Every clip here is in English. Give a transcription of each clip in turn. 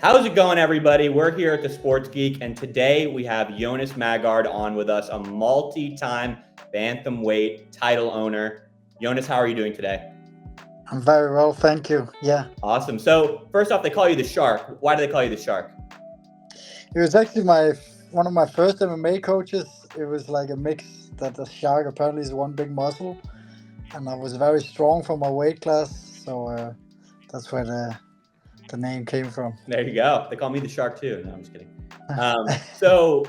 How's it going, everybody? We're here at the Sports Geek, and today we have Jonas Magard on with us, a multi-time Bantamweight title owner. Jonas, how are you doing today? I'm very well, thank you. Yeah. Awesome. So first off, they call you the Shark. Why do they call you the Shark? It was actually one of my first MMA coaches. It was like a mix that the Shark apparently is one big muscle, and I was very strong for my weight class, so that's where the name came from. There you go. They call me the Shark too. No, I'm just kidding. So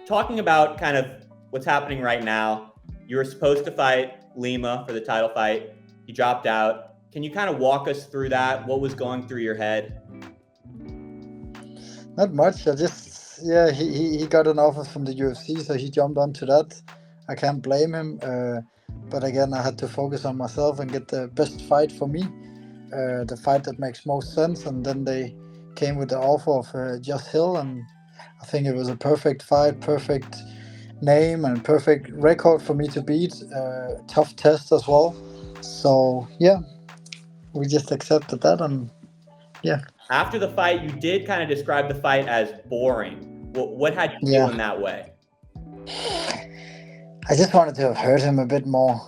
talking about kind of what's happening right now, you were supposed to fight Lima for the title fight. You dropped out. Can you kind of walk us through that? What was going through your head? Not much. He got an offer from the UFC, so he jumped onto that. I can't blame him. But again, I had to focus on myself and get the best fight for me. The fight that makes most sense, and then they came with the offer of Just Hill, and I think it was a perfect fight, perfect name, and perfect record for me to beat. Tough test as well. So yeah, we just accepted that, and yeah. After the fight, you did kind of describe the fight as boring. What had you feeling that way? I just wanted to have heard him a bit more.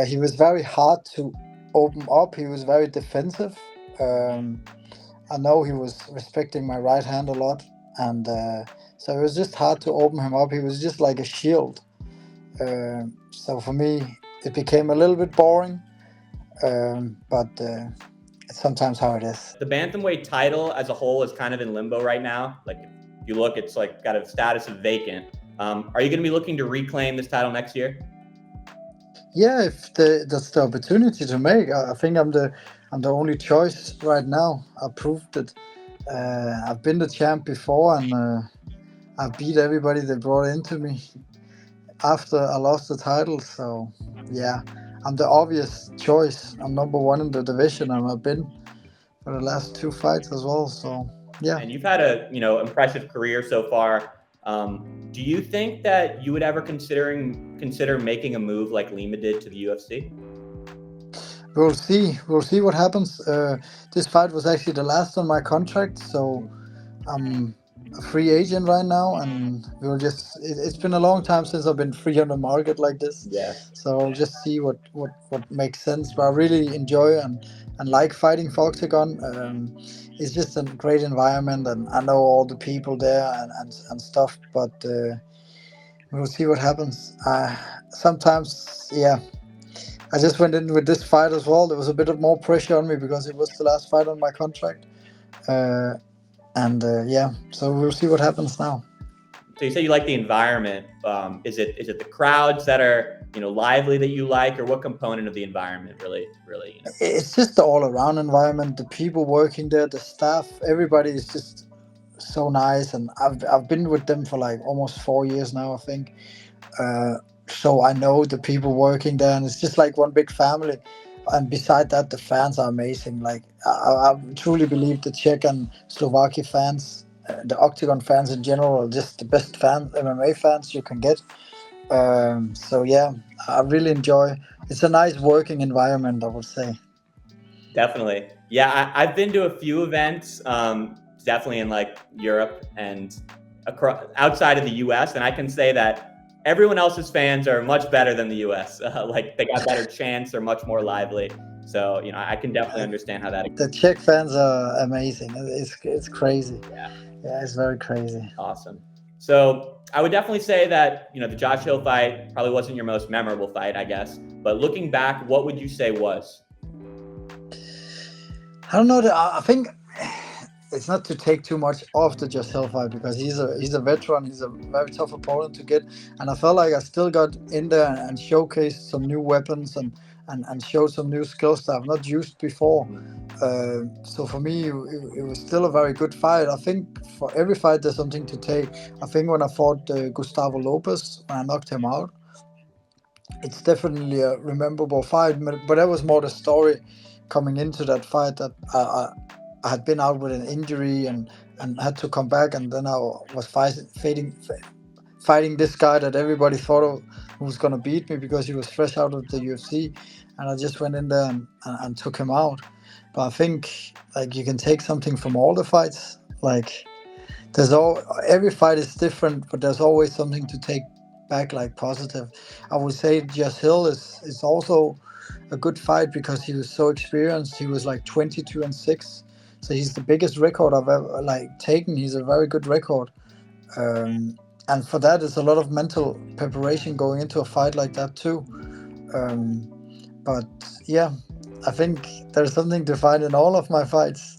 He was very hard to open up. He was very defensive. I know he was respecting my right hand a lot, and so it was just hard to open him up. He was just like a shield. So for me, it became a little bit boring, but it's sometimes how it is. The Bantamweight title as a whole is kind of in limbo right now. Like, if you look, it's like got a status of vacant. Are you going to be looking to reclaim this title next year? Yeah, if that's the opportunity to make, I think I'm the only choice right now. I proved it. I've been the champ before, and I beat everybody they brought into me after I lost the title. So yeah, I'm the obvious choice. I'm number one in the division, and I've been for the last two fights as well. So yeah. And you've had a impressive career so far. Do you think that you would ever consider making a move like Lima did to the UFC? We'll see. We'll see what happens. This fight was actually the last on my contract, so I'm a free agent right now, and we'll just. It's been a long time since I've been free on the market like this. Yeah. So I'll just see what makes sense. But I really enjoy and like fighting for OKTAGON. It's just a great environment, and I know all the people there and stuff. But we'll see what happens. Sometimes, yeah. I just went in with this fight as well. There was a bit of more pressure on me because it was the last fight on my contract. So we'll see what happens now. So you say you like the environment. Is it the crowds that are lively that you like, or what component of the environment really? It's just the all-around environment. The people working there, the staff, everybody is just so nice, and I've been with them for like almost 4 years now, I think. So I know the people working there, and it's just like one big family. And beside that, the fans are amazing. Like I truly believe the Czech and Slovakia fans, the OKTAGON fans in general, are just the best MMA fans you can get. So yeah, I really enjoy. It's a nice working environment, I would say. Definitely, yeah. I've been to a few events, definitely in like Europe and outside of the U.S., and I can say that everyone else's fans are much better than the U.S. Like they got better chants, they're much more lively. So I can definitely understand how that. The Czech fans are amazing. It's crazy. Yeah, it's very crazy. Awesome. So I would definitely say that the Josh Hill fight probably wasn't your most memorable fight, I guess. But looking back, what would you say was? I don't know. I think it's not to take too much off the Just Hill fight because he's a veteran. He's a very tough opponent to get, and I felt like I still got in there and showcased some new weapons and showed some new skills that I've not used before. So for me, it was still a very good fight. I think for every fight there's something to take. I think when I fought Gustavo Lopez, when I knocked him out, it's definitely a rememberable fight. But that was more the story coming into that fight, that I had been out with an injury and had to come back, and then I was fighting this guy that everybody thought was going to beat me because he was fresh out of the UFC, and I just went in there and took him out. But I think like you can take something from all the fights. Like every fight is different, but there's always something to take back, like positive. I would say Jess Hill is also a good fight because he was so experienced. He was like 22-6, so he's the biggest record I've ever like taken. He's a very good record, and for that, it's a lot of mental preparation going into a fight like that too. Um, but yeah, I think there's something to find in all of my fights.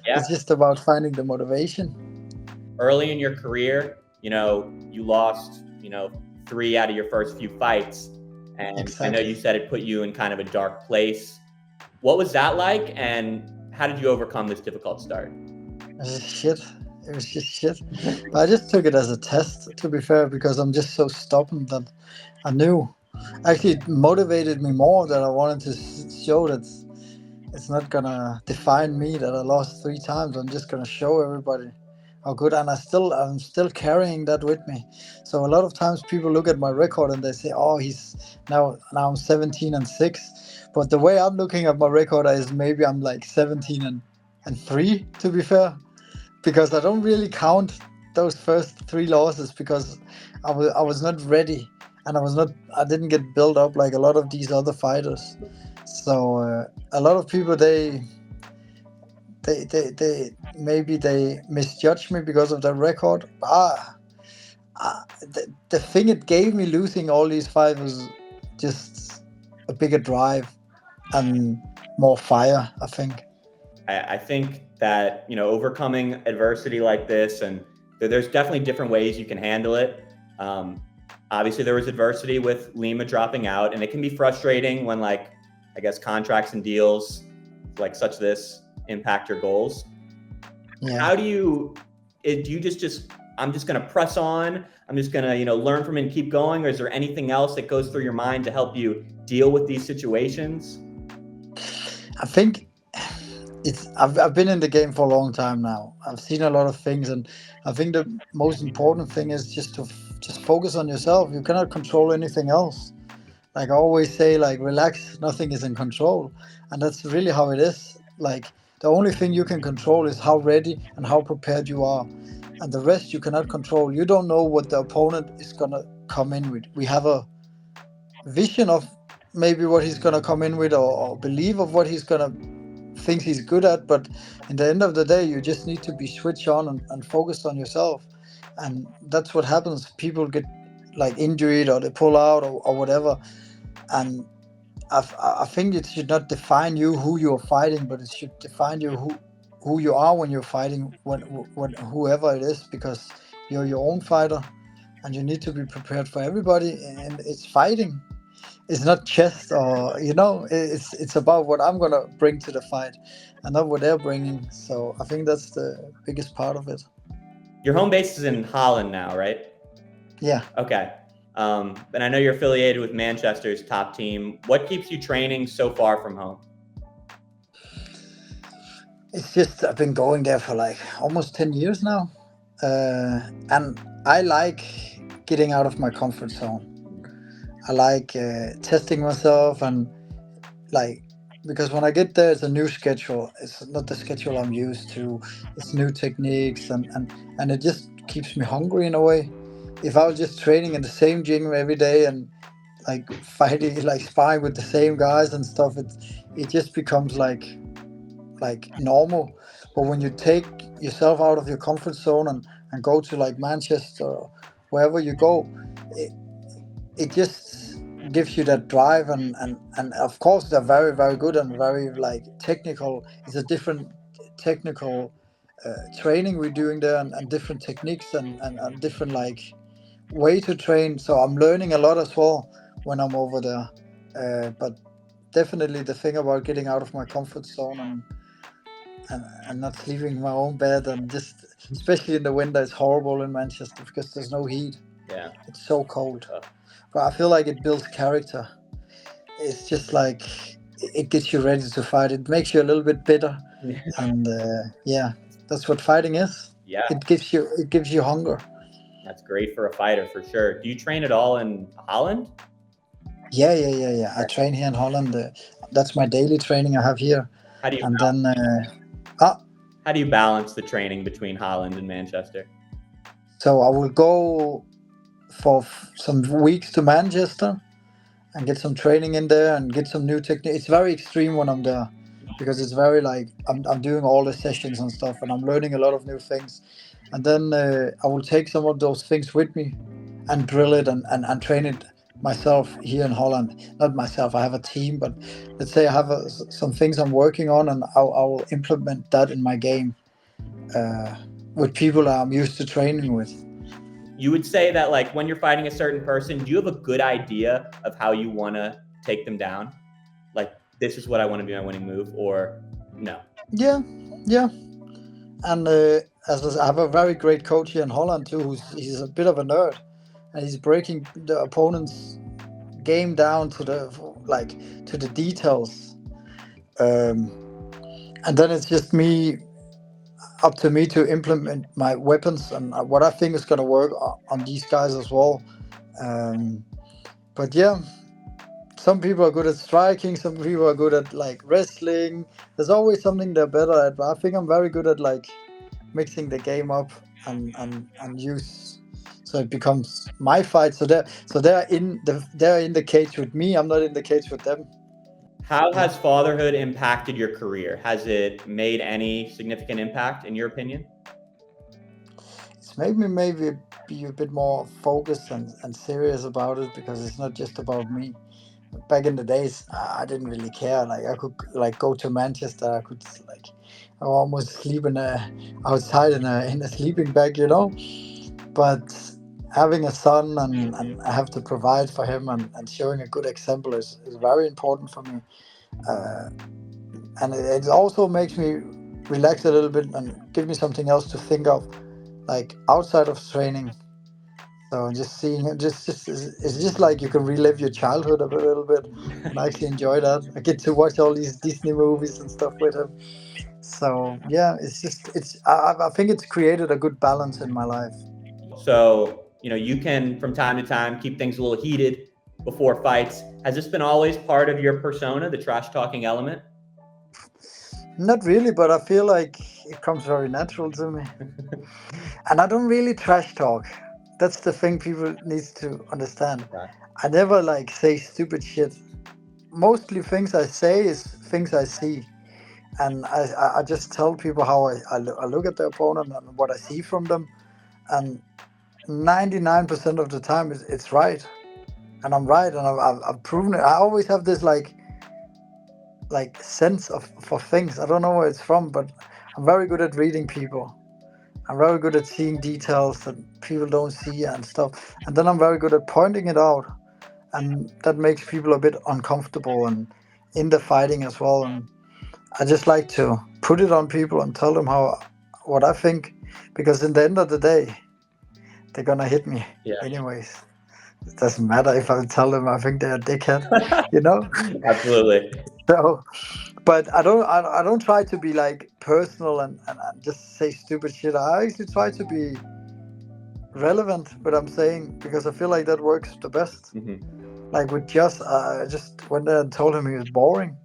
Yeah. It's just about finding the motivation. Early in your career, you lost, 3 out of your first few fights. And Exactly. I know you said it put you in kind of a dark place. What was that like? And how did you overcome this difficult start? It was just shit. It was just shit. But I just took it as a test, to be fair, because I'm just so stubborn that I knew. Actually, it motivated me more that I wanted to show that it's not gonna define me that I lost 3 times. I'm just gonna show everybody how good, and I'm still carrying that with me. So a lot of times people look at my record and they say, "Oh, he's now I'm 17-6," but the way I'm looking at my record is maybe I'm like 17-3, to be fair, because I don't really count those first 3 losses because I was not ready, and I didn't get built up like a lot of these other fighters. So a lot of people they maybe they misjudge me because of that record. The thing it gave me losing all these fights was just a bigger drive and more fire, I think. I think that, overcoming adversity like this, and there's definitely different ways you can handle it. Obviously, there was adversity with Lima dropping out, and it can be frustrating when, like, I guess, contracts and deals like such this impact your goals. Yeah. How do you just I'm just going to press on, I'm just going to, learn from it and keep going? Or is there anything else that goes through your mind to help you deal with these situations? I think I've been in the game for a long time now. I've seen a lot of things, and I think the most important thing is just to just focus on yourself. You cannot control anything else. Like I always say, like relax, nothing is in control, and that's really how it is. Like the only thing you can control is how ready and how prepared you are, and the rest you cannot control. You don't know what the opponent is gonna come in with. We have a vision of maybe what he's gonna come in with, or believe of what he's gonna thinks he's good at, but in the end of the day you just need to be switched on and focused on yourself, and that's what happens. People get like injured or they pull out, or whatever, and I think it should not define you who you're fighting, but it should define you who you are when you're fighting, when whoever it is, because you're your own fighter and you need to be prepared for everybody, and it's fighting. It's not chess, or it's about what I'm gonna bring to the fight and not what they're bringing. So I think that's the biggest part of it. Your home base is in Holland now, right? Yeah. Okay. And I know you're affiliated with Manchester's top team. What keeps you training so far from home? It's just I've been going there for like almost 10 years now, and I like getting out of my comfort zone. I like testing myself, and like, because when I get there, it's a new schedule. It's not the schedule I'm used to. It's new techniques, and it just keeps me hungry in a way. If I was just training in the same gym every day and like fighting, like sparring with the same guys and stuff, it just becomes like normal. But when you take yourself out of your comfort zone and go to like Manchester or wherever you go, it just gives you that drive, and of course they're very very good and very like technical. It's a different technical training we're doing there, and different techniques, and different like way to train. So I'm learning a lot as well when I'm over there, but definitely the thing about getting out of my comfort zone, and not sleeping in my own bed, and just especially in the winter, it's horrible in Manchester because there's no heat. Yeah. It's so cold. But I feel like it builds character. It's just like it gets you ready to fight. It makes you a little bit bitter, and yeah, that's what fighting is. Yeah. It gives you hunger. That's great for a fighter, for sure. Do you train at all in Holland? Yeah. I train here in Holland. That's my daily training I have here. How do you And how, then how How do you balance the training between Holland and Manchester? So I will go for some weeks to Manchester and get some training in there and get some new technique. It's very extreme when I'm there because it's very like I'm doing all the sessions and stuff, and I'm learning a lot of new things. And then I will take some of those things with me and drill it and train it myself here in Holland. Not myself, I have a team, but let's say I have some things I'm working on, and I will implement that in my game with people that I'm used to training with. You would say that like when you're fighting a certain person, do you have a good idea of how you want to take them down? Like, this is what I want to be my winning move, or no? Yeah. And as I have a very great coach here in Holland too, he's a bit of a nerd, and he's breaking the opponent's game down to the details. And then it's just up to me to implement my weapons and what I think is going to work on these guys as well. But yeah, some people are good at striking, some people are good at like wrestling. There's always something they're better at, but I think I'm very good at like mixing the game up and use, so it becomes my fight. So they're in the cage with me. I'm not in the cage with them. How has fatherhood impacted your career? Has it made any significant impact in your opinion? It's made me maybe be a bit more focused and serious about it, because it's not just about me. Back in the days, I didn't really care. Like I could like go to Manchester. I could like I almost sleep outside in a sleeping bag, But having a son and I have to provide for him and showing a good example is very important for me. And it also makes me relax a little bit and give me something else to think of, like outside of training. So just seeing it, it's just like you can relive your childhood a little bit, and I actually enjoy that. I get to watch all these Disney movies and stuff with him. So yeah, I think it's created a good balance in my life. So, you can from time to time keep things a little heated before fights. Has this been always part of your persona, the trash talking element? Not really, but I feel like it comes very natural to me. And I don't really trash talk. That's the thing people needs to understand. Okay. I never like say stupid shit. Mostly things I say is things I see. And I just tell people how I look at the opponent and what I see from them. And 99% of the time it's right. And I'm right, and I've proven it. I always have this like sense for things. I don't know where it's from, but I'm very good at reading people. I'm very good at seeing details that people don't see and stuff. And then I'm very good at pointing it out, and that makes people a bit uncomfortable and in the fighting as well. And I just like to put it on people and tell them what I think, because in the end of the day, they're gonna hit me anyways. It doesn't matter if I tell them I think they're a dickhead, Absolutely. So, but I don't try to be like personal and just say stupid shit. I actually try to be relevant what I'm saying, because I feel like that works the best. Like with Just, I just went there and told him he was boring,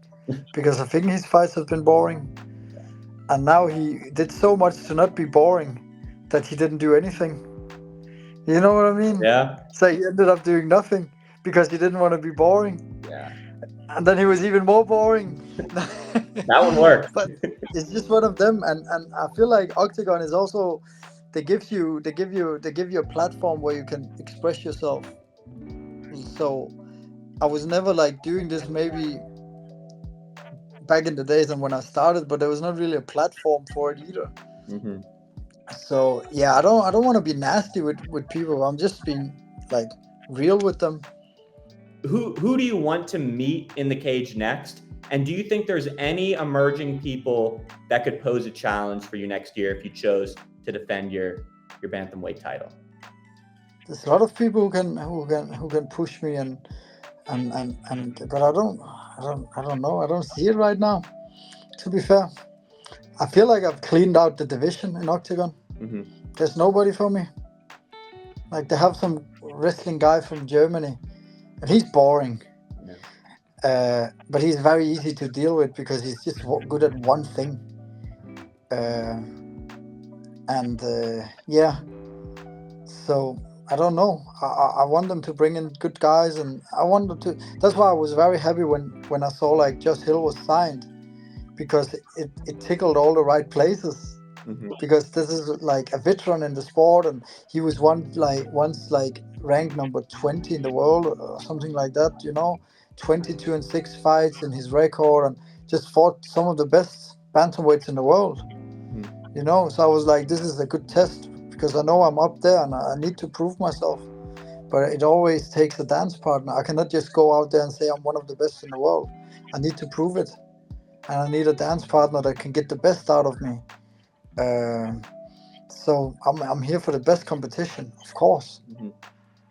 because I think his fights have been boring, and now he did so much to not be boring that he didn't do anything. You know what I mean? Yeah. So he ended up doing nothing because he didn't want to be boring. Yeah. And then he was even more boring. That one worked. But it's just one of them, and I feel like Octagon is also they give you a platform where you can express yourself. So I was never like doing this maybe back in the days and when I started, but there was not really a platform for it either. So yeah, I don't want to be nasty with people. I'm just being like real with them. Who do you want to meet in the cage next? And do you think there's any emerging people that could pose a challenge for you next year if you chose to defend your bantamweight title? There's a lot of people who can push me and but I don't know. I don't see it right now. To be fair, I feel like I've cleaned out the division in Octagon. There's nobody for me. Like they have some wrestling guy from Germany, and he's boring. But he's very easy to deal with because he's just good at one thing. uh, and yeah. So I don't know. I want them to bring in good guys, and I want them to. That's why I was very happy when I saw like Josh Hill was signed, because it tickled all the right places. Mm-hmm. Because this is like a veteran in the sport, and he was once like ranked number 20 in the world or something like that. 22-6 fights in his record, and just fought some of the best bantamweights in the world. So I was like, this is a good test, because I know I'm up there and I need to prove myself. But it always takes a dance partner. I cannot just go out there and say I'm one of the best in the world. I need to prove it, and I need a dance partner that can get the best out of me. So I'm here for the best competition, of course. Mm-hmm.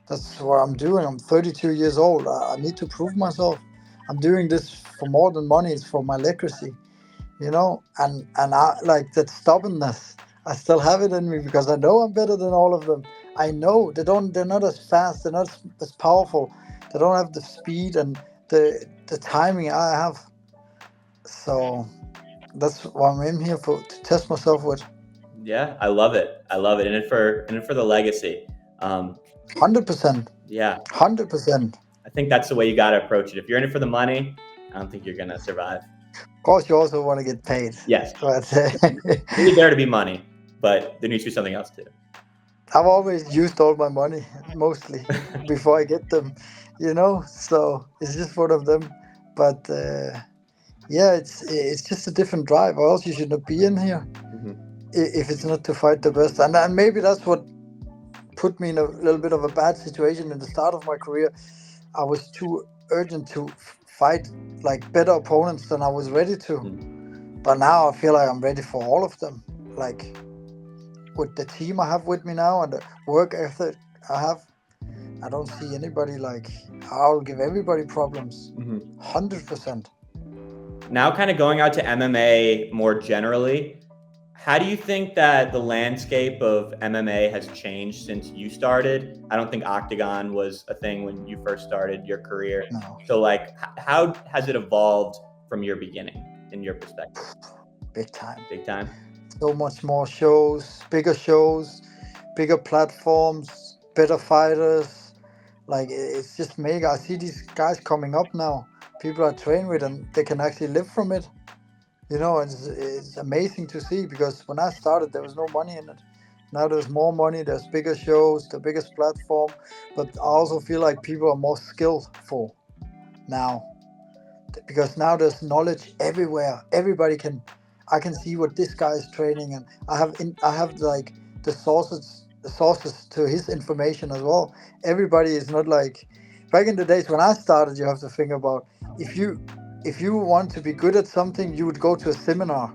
That's what I'm doing. I'm 32 years old. I need to prove myself. I'm doing this for more than money. It's for my legacy, and I like that stubbornness. I still have it in me, because I know I'm better than all of them. I know they're not as fast, they're not as powerful, they don't have the speed and the timing I have. So that's what I'm in here for, to test myself with. Yeah, I love it. In it for the legacy. 100%. Yeah, 100%. I think that's the way you got to approach it. If you're in it for the money, I don't think you're gonna survive. Of course, you also want to get paid. Yes, But you need there to be money, but there needs to be something else too. I've always used all my money, mostly, before I get them, so it's just one of them. But yeah, it's just a different drive, or else you should not be in here. Mm-hmm. If it's not to fight the best. And maybe that's what put me in a little bit of a bad situation in the start of my career. I was too urgent to fight like better opponents than I was ready to. But now I feel like I'm ready for all of them. Like, with the team I have with me now and the work ethic I have, I don't see anybody like, I'll give everybody problems. 100%. Now, kind of going out to MMA more generally, how do you think that the landscape of MMA has changed since you started? I don't think OKTAGON was a thing when you first started your career. No. So, like, how has it evolved from your beginning, in your perspective? Big time. Big time. So much more shows, bigger platforms, better fighters. Like, it's just mega. I see these guys coming up now. People I train with, and they can actually live from it. It's amazing to see, because when I started, there was no money in it. Now there's more money, there's bigger shows, the biggest platform. But I also feel like people are more skillful now, because now there's knowledge everywhere. I can see what this guy is training, and I have like the sources to his information as well. Everybody is not like back in the days when I started. You have to think about, if you want to be good at something, you would go to a seminar,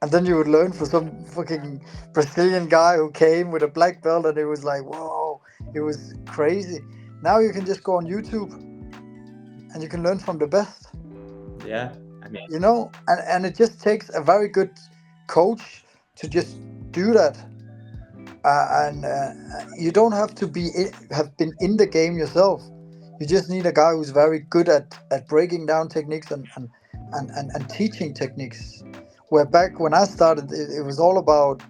and then you would learn from some fucking Brazilian guy who came with a black belt, and it was like, whoa, it was crazy. Now you can just go on YouTube and you can learn from the best. Yeah, I mean, and it just takes a very good coach to just do that. And you don't have to have been in the game yourself. You just need a guy who's very good at breaking down techniques and teaching techniques. Where back when I started, it was all about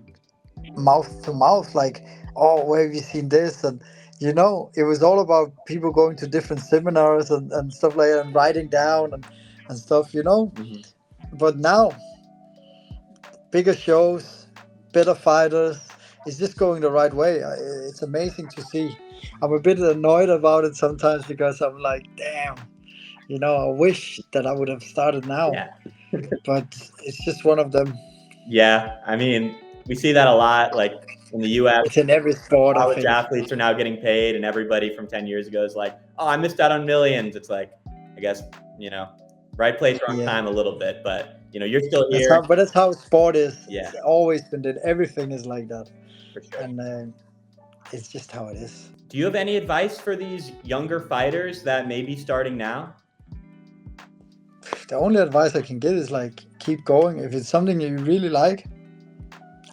mouth to mouth, like, oh, where have you seen this? And it was all about people going to different seminars and stuff like that, and writing down and stuff. But now, bigger shows, better fighters. It's just going the right way. It's amazing to see. I'm a bit annoyed about it sometimes, because I'm like, damn, I wish that I would have started now. Yeah. But it's just one of them. Yeah, I mean, we see that a lot, like in the U.S. It's in every sport. College athletes are now getting paid, and everybody from 10 years ago is like, oh, I missed out on millions. It's like, I guess, right place, wrong time a little bit, but you're still here. That's how sport is. Yeah. It's always been that. Everything is like that. For sure. And it's just how it is. Do you have any advice for these younger fighters that may be starting now? The only advice I can give is like, keep going. If it's something you really like,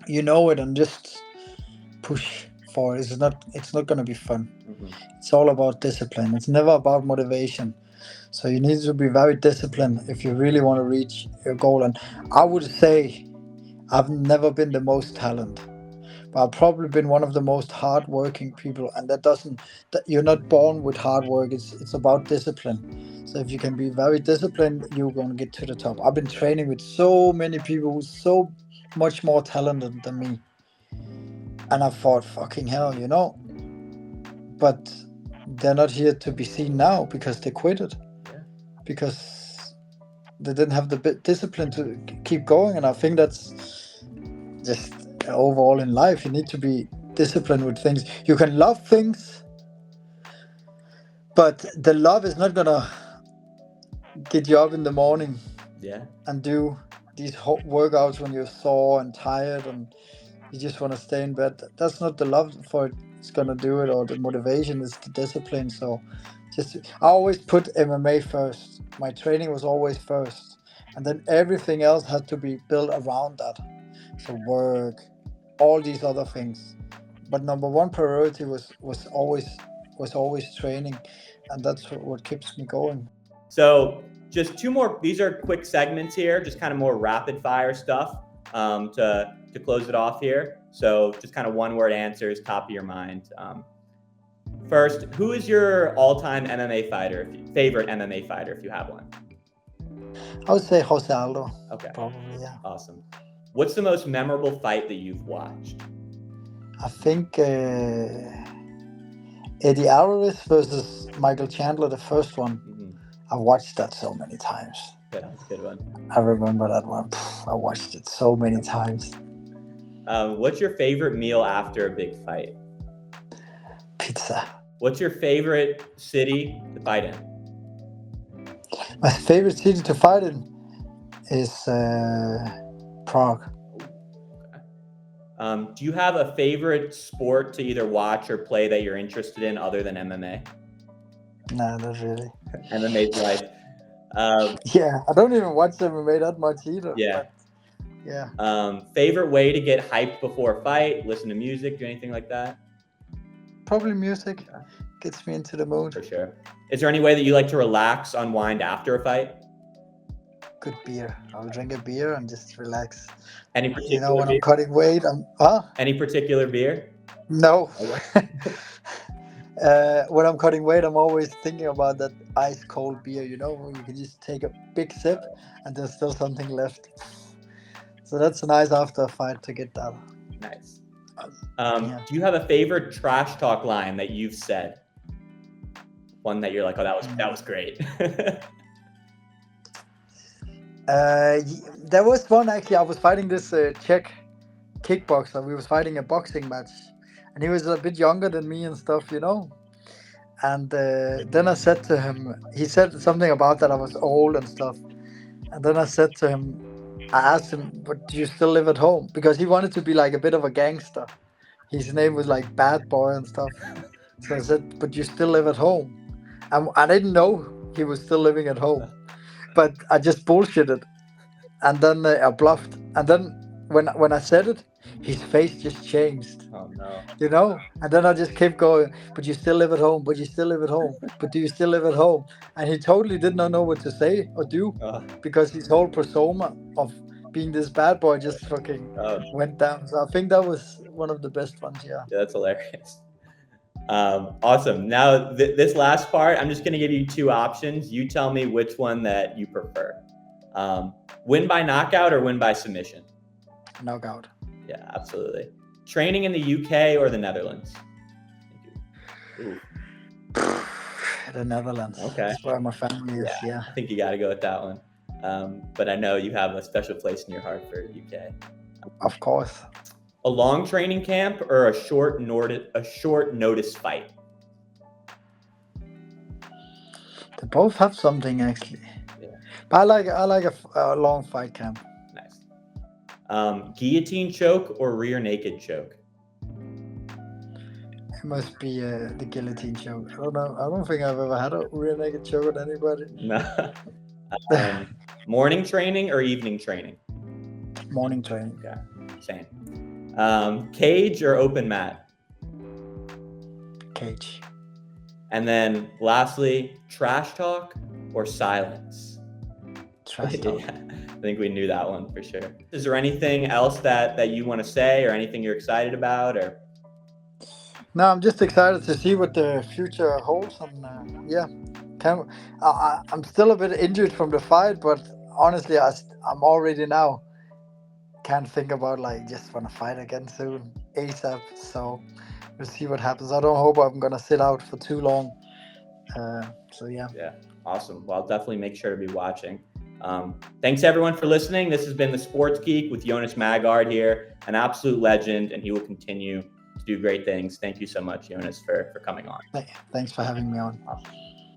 it, and just push for it. It's not going to be fun. It's all about discipline. It's never about motivation. So you need to be very disciplined if you really want to reach your goal. And I would say I've never been the most talented, but I've probably been one of the most hardworking people, and that you're not born with hard work. It's about discipline. So if you can be very disciplined, you're gonna get to the top. I've been training with so many people who's so much more talented than me, and I thought, fucking hell, but they're not here to be seen now because they quit it, because they didn't have the discipline to keep going. And I think that's just overall in life. You need to be disciplined with things. You can love things, but the love is not gonna get you up in the morning and do these workouts when you're sore and tired and you just want to stay in bed. That's not the love for it. It's gonna do it, or the motivation is the discipline. So I always put MMA first. My training was always first, and then everything else had to be built around that. So work, all these other things, but number one priority was always training, and that's what keeps me going. So just two more. These are quick segments here, just kind of more rapid fire stuff to close it off here. So just kind of one word answers, top of your mind. First, who is your all-time MMA fighter, favorite MMA fighter, if you have one? I would say Jose Aldo. Okay. Probably, yeah. Awesome. What's the most memorable fight that you've watched? I think Eddie Alvarez versus Michael Chandler, the first one. Mm-hmm. I watched that so many times. Yeah, that's a good one. I remember that one. I watched it so many times. What's your favorite meal after a big fight? Pizza. What's your favorite city to fight in? My favorite city to fight in is Prague. Do you have a favorite sport to either watch or play that you're interested in other than MMA? No, not really. MMA's life. Yeah, I don't even watch MMA that much either. Yeah. But, yeah. Favorite way to get hyped before a fight? Listen to music, do anything like that? Probably music. Gets me into the mood. For sure. Is there any way that you like to relax, unwind after a fight? Good beer. I'll drink a beer and just relax. Any particular when beer? I'm cutting weight, Any particular beer? No. When I'm cutting weight, I'm always thinking about that ice cold beer, where you can just take a big sip and there's still something left. So that's nice after a fight to get that. Nice. Do you have a favorite trash talk line that you've said? One that you're like, oh, that was great. There was one actually. I was fighting this Czech kickboxer. We was fighting a boxing match, and he was a bit younger than me and stuff, And then I said to him, he said something about that I was old and stuff. And then I said to him, I asked him, but do you still live at home? Because he wanted to be like a bit of a gangster. His name was like Bad Boy and stuff. So I said, but you still live at home? And I didn't know he was still living at home. But I just bullshitted. And then I bluffed. And then when I said it, his face just changed. Oh, no. And then I just kept going, but you still live at home, but you still live at home, but do you still live at home? And he totally did not know what to say or do, because his whole persona of being this bad boy just fucking went down. So I think that was one of the best ones, yeah. Yeah, that's hilarious. Awesome. Now, this last part, I'm just going to give you two options. You tell me which one that you prefer. Win by knockout or win by submission? Knockout. Yeah, absolutely. Training in the UK or the Netherlands? Ooh. The Netherlands. Okay. That's where my family is, yeah. I think you got to go with that one. But I know you have a special place in your heart for UK. Of course. A long training camp or a short notice fight? They both have something, actually. Yeah. But I like a long fight camp. Nice. Guillotine choke or rear naked choke? It must be the guillotine choke. I don't know. I don't think I've ever had a rear naked choke with anybody. No. Morning training or evening training? Morning training. Okay, same. Cage or open mat? Cage. And then lastly, trash talk or silence? Trash talk. think we knew that one for sure. Is there anything else that you want to say, or anything you're excited about, or? No, I'm just excited to see what the future holds, and yeah, I'm still a bit injured from the fight, but honestly, I'm already now can't think about like just want to fight again soon, ASAP. So we'll see what happens. I don't hope I'm gonna sit out for too long. So yeah. Yeah, awesome. Well, I'll definitely make sure to be watching. Thanks everyone for listening. This has been the Sports Geek with Jonas Magard here, an absolute legend, and he will continue to do great things. Thank you so much, Jonas, for coming on. Thanks for having me on. Awesome.